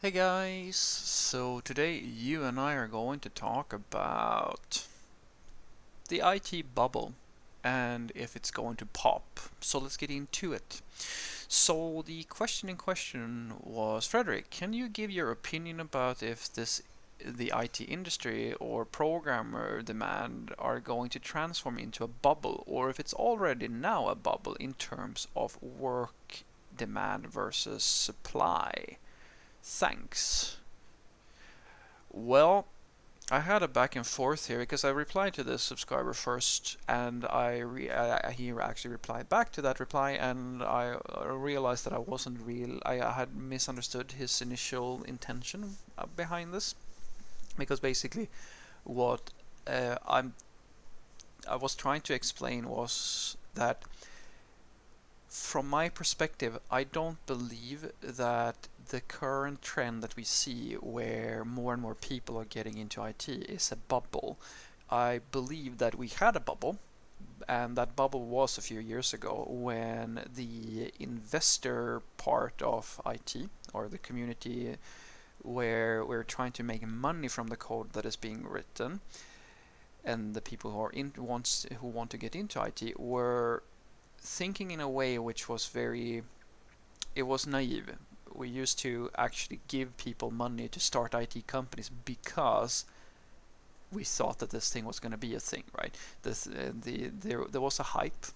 Hey guys, so today you and I are going to talk about the IT bubble and if it's going to pop. So let's get into it. So the question in question was, Frederick, can you give your opinion about if the IT industry or programmer demand are going to transform into a bubble, or if it's already now a bubble in terms of work demand versus supply? Thanks. Well, I had a back and forth here because I replied to this subscriber first, and he actually replied back to that reply, and I realized that I wasn't real. I had misunderstood his initial intention behind this, because basically what uh, I'm I was trying to explain was that from my perspective, I don't believe that the current trend that we see where more and more people are getting into IT is a bubble. I believe that we had a bubble, and that bubble was a few years ago when the investor part of IT, or the community where we're trying to make money from the code that is being written, and the people who want to get into IT were thinking in a way which was very, it was naive. We used to actually give people money to start IT companies because we thought that this thing was going to be a thing, right? There was a hype.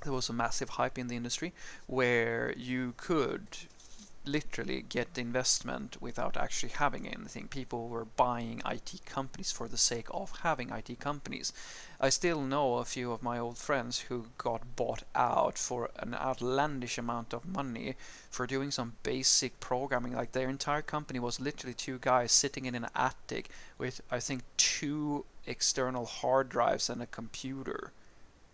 There was a massive hype in the industry where you could literally get investment without actually having anything. People were buying IT companies for the sake of having IT companies. I still know a few of my old friends who got bought out for an outlandish amount of money for doing some basic programming. Like their entire company was literally two guys sitting in an attic with, I think, two external hard drives and a computer.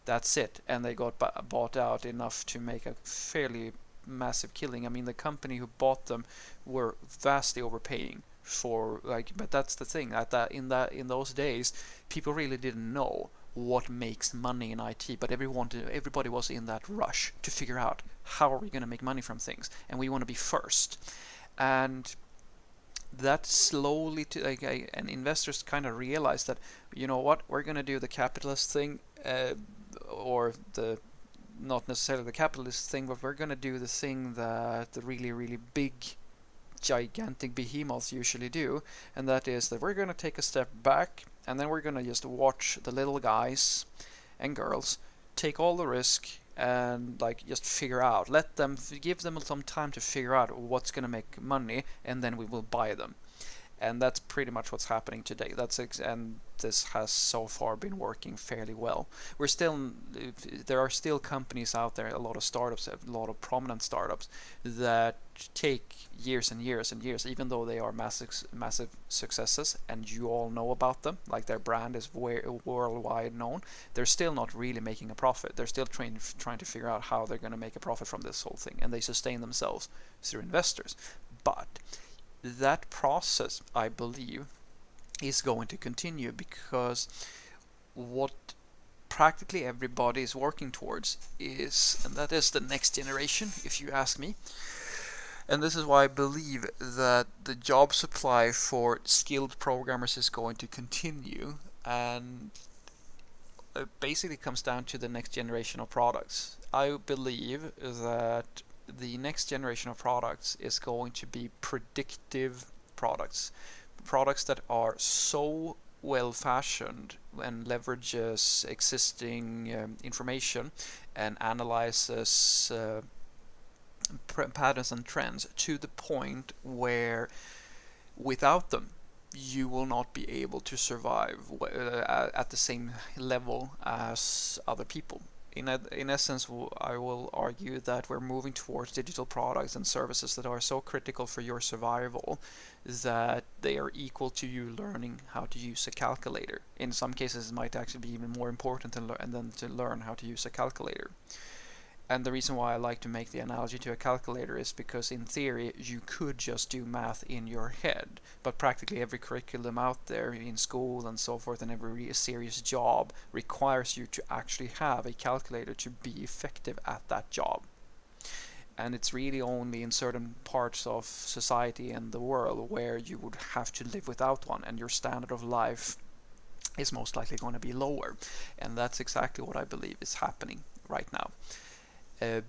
That's it, and they got bought out enough to make a fairly massive killing. I mean, the company who bought them were vastly overpaying for, like, but that's the thing, that in those days people really didn't know what makes money in IT, but everybody was in that rush to figure out how are we going to make money from things, and we want to be first. And that slowly to like, and investors kind of realized that, you know what, we're going to do the capitalist thing, or the not necessarily the capitalist thing, but we're going to do the thing that the really, really big, gigantic behemoths usually do, and that is that we're going to take a step back and then we're going to just watch the little guys and girls take all the risk and like just figure out, let them give them some time to figure out what's going to make money, and then we will buy them. And that's pretty much what's happening today. And this has so far been working fairly well. We're still There are still companies out there, a lot of startups, a lot of prominent startups that take years and years and years, even though they are massive successes, and you all know about them. Like their brand is worldwide known. They're still not really making a profit. They're still trying to figure out how they're going to make a profit from this whole thing, and they sustain themselves through investors. But that process, I believe, is going to continue because what practically everybody is working towards is, and that is the next generation, if you ask me. And this is why I believe that the job supply for skilled programmers is going to continue, and it basically comes down to the next generation of products. I believe that the next generation of products is going to be predictive products. Products that are so well fashioned and leverages existing information and analyzes patterns and trends to the point where without them you will not be able to survive at the same level as other people. In essence, I will argue that we're moving towards digital products and services that are so critical for your survival that they are equal to you learning how to use a calculator. In some cases, it might actually be even more important than to learn how to use a calculator. And the reason why I like to make the analogy to a calculator is because in theory you could just do math in your head, but practically every curriculum out there in school and so forth, and every serious job requires you to actually have a calculator to be effective at that job. and it's really only in certain parts of society and the world where you would have to live without one, and your standard of life is most likely going to be lower. And that's exactly what I believe is happening right now. uh,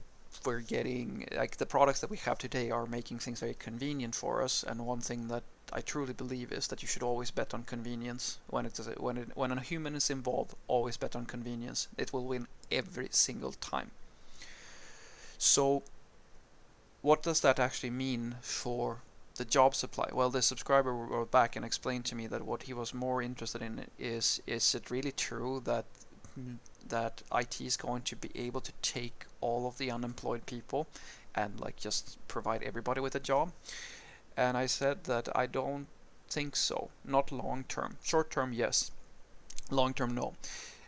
we're getting, like, the products that we have today are making things very convenient for us, and one thing that I truly believe is that you should always bet on convenience when a human is involved. Always bet on convenience. It will win every single time. So what does that actually mean for the job supply? Well, the subscriber wrote back and explained to me that what he was more interested in is it really true that IT is going to be able to take all of the unemployed people and like just provide everybody with a job? And I said that I don't think so. Not long term. Short term, yes. Long term, no.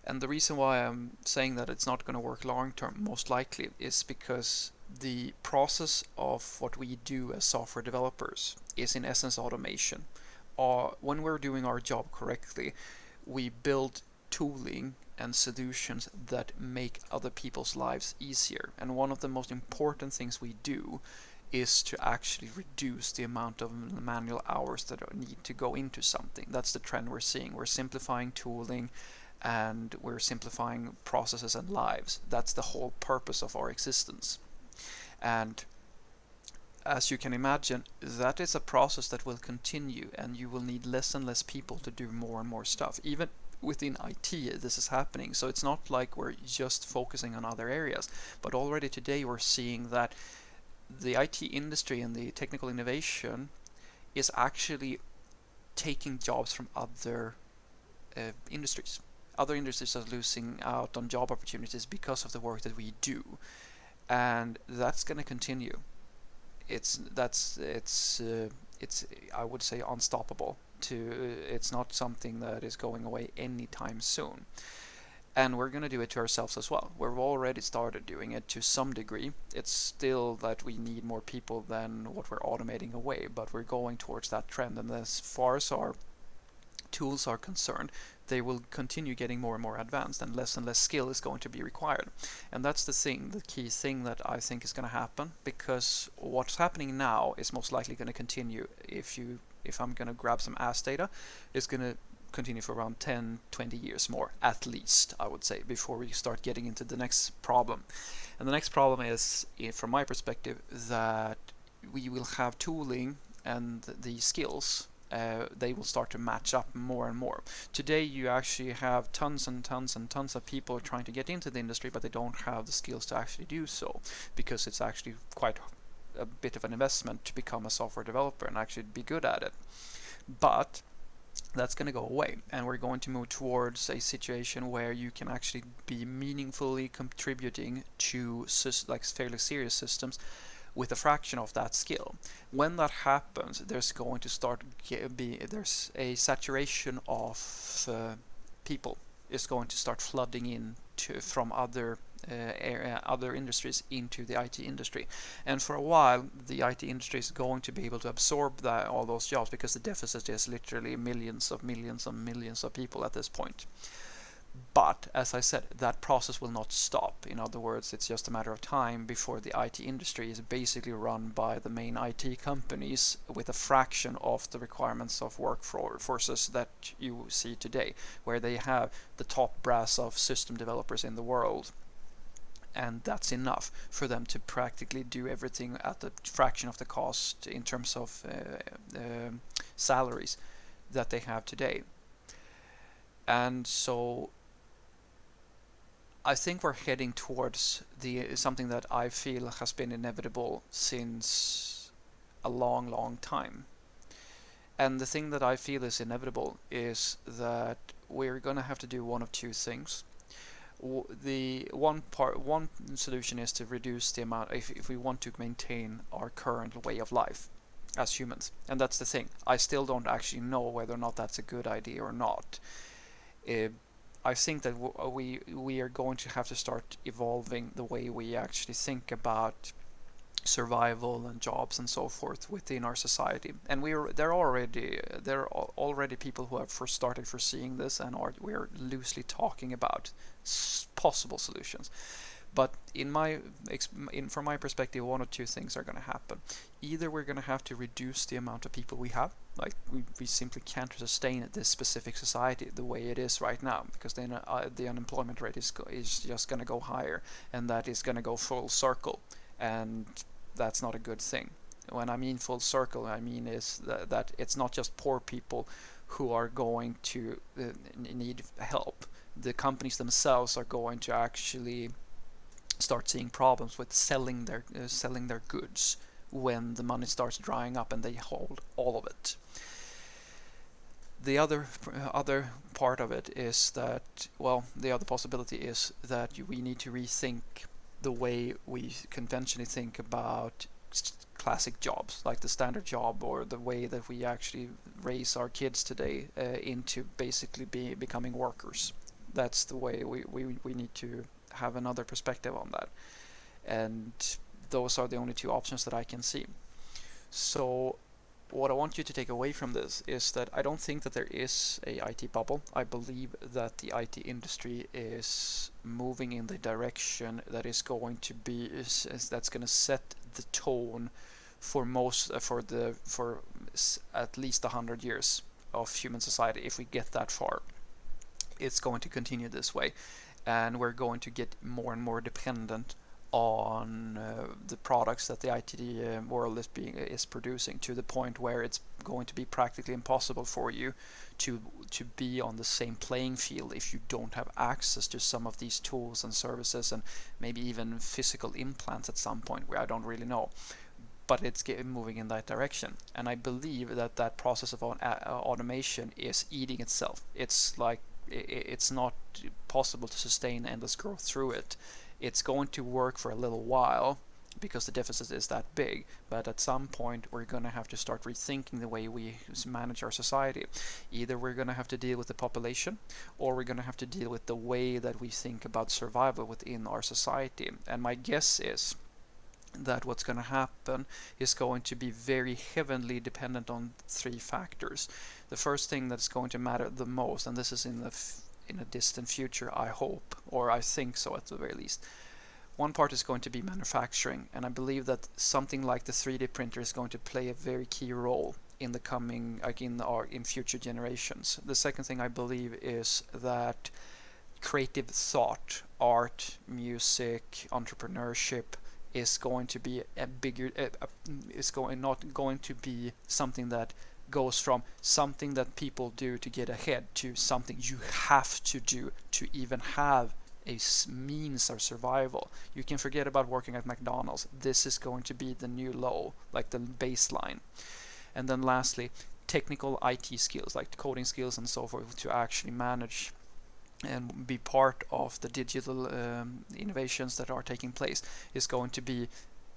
And the reason why I'm saying that it's not going to work long term, most likely, is because the process of what we do as software developers is in essence automation. When we're doing our job correctly, we build tooling and solutions that make other people's lives easier. And one of the most important things we do is to actually reduce the amount of manual hours that need to go into something. That's the trend we're seeing. We're simplifying tooling and we're simplifying processes and lives. That's the whole purpose of our existence. And as you can imagine, that is a process that will continue, and you will need less and less people to do more and more stuff. Even within IT, this is happening. So it's not like we're just focusing on other areas, but already today we're seeing that the IT industry and the technical innovation is actually taking jobs from other industries. Other industries are losing out on job opportunities because of the work that we do, and that's going to continue. It's I would say unstoppable. It's not something that is going away anytime soon, and we're going to do it to ourselves as well. We've already started doing it to some degree. It's still that we need more people than what we're automating away, but we're going towards that trend. And as far as our tools are concerned, they will continue getting more and more advanced, and less skill is going to be required. And that's the key thing that I think is going to happen, because what's happening now is most likely going to continue. If I'm going to grab some ass data, it's going to continue for around 10-20 years more, at least, I would say, before we start getting into the next problem. And the next problem is, from my perspective, that we will have tooling and the skills, they will start to match up more and more. Today you actually have tons and tons and tons of people trying to get into the industry, but they don't have the skills to actually do so, because it's actually quite a bit of an investment to become a software developer and actually be good at it. But that's going to go away, and we're going to move towards a situation where you can actually be meaningfully contributing to like fairly serious systems with a fraction of that skill. When that happens, there's going to start there's a saturation of people is going to start flooding in from other industries into the IT industry. And for a while, the IT industry is going to be able to absorb all those jobs, because the deficit is literally millions of people at this point. But as I said, that process will not stop. In other words, it's just a matter of time before the IT industry is basically run by the main IT companies, with a fraction of the requirements of workforces that you see today, where they have the top brass of system developers in the world. And that's enough for them to practically do everything at a fraction of the cost in terms of salaries that they have today. And so I think we're heading towards something that I feel has been inevitable since a long, long time. And the thing that I feel is inevitable is that we're going to have to do one of two things. The one solution is to reduce the amount, if we want to maintain our current way of life as humans. And that's the thing. I still don't actually know whether or not that's a good idea or not. I think that we are going to have to start evolving the way we actually think about survival and jobs and so forth within our society. And there are already people who have started foreseeing this, and we're loosely talking about possible solutions. But from my perspective, one or two things are going to happen. Either we're going to have to reduce the amount of people we have, like we simply can't sustain this specific society the way it is right now, because then the unemployment rate is just going to go higher, and that is going to go full circle, and that's not a good thing. When I mean full circle, I mean is that it's not just poor people who are going to need help. The companies themselves are going to actually start seeing problems with selling their goods when the money starts drying up and they hold all of it. The other part of it is that, well, the other possibility is that we need to rethink the way we conventionally think about classic jobs, like the standard job, or the way that we actually raise our kids today into basically becoming workers. That's the way we need to have another perspective on that. And those are the only two options that I can see. So what I want you to take away from this is that I don't think that there is a IT bubble. I believe that the IT industry is moving in the direction that is going to be that's going to set the tone for at least 100 years of human society. If we get that far, it's going to continue this way, and we're going to get more and more dependent on the products that the IT world is producing, to the point where it's going to be practically impossible for you to be on the same playing field if you don't have access to some of these tools and services, and maybe even physical implants at some point, where I don't really know. But it's moving in that direction, and I believe that that process of automation is eating itself. It's like it's not possible to sustain endless growth through it. It's going to work for a little while because the deficit is that big, but at some point we're going to have to start rethinking the way we manage our society. Either we're going to have to deal with the population, or we're going to have to deal with the way that we think about survival within our society. And my guess is that what's going to happen is going to be very heavily dependent on three factors. The first thing that's going to matter the most, and this is in a distant future, I hope, or I think so at the very least. One part is going to be manufacturing, and I believe that something like the 3D printer is going to play a very key role in the coming, like in future generations. The second thing I believe is that creative thought, art, music, entrepreneurship is going to be a bigger, not going to be something that goes from something that people do to get ahead to something you have to do to even have a means of survival. You can forget about working at McDonald's. This is going to be the new low, like the baseline. And then lastly, technical IT skills, like coding skills and so forth, to actually manage and be part of the digital innovations that are taking place, is going to be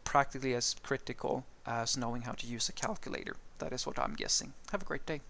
practically as critical as knowing how to use a calculator. That is what I'm guessing. Have a great day.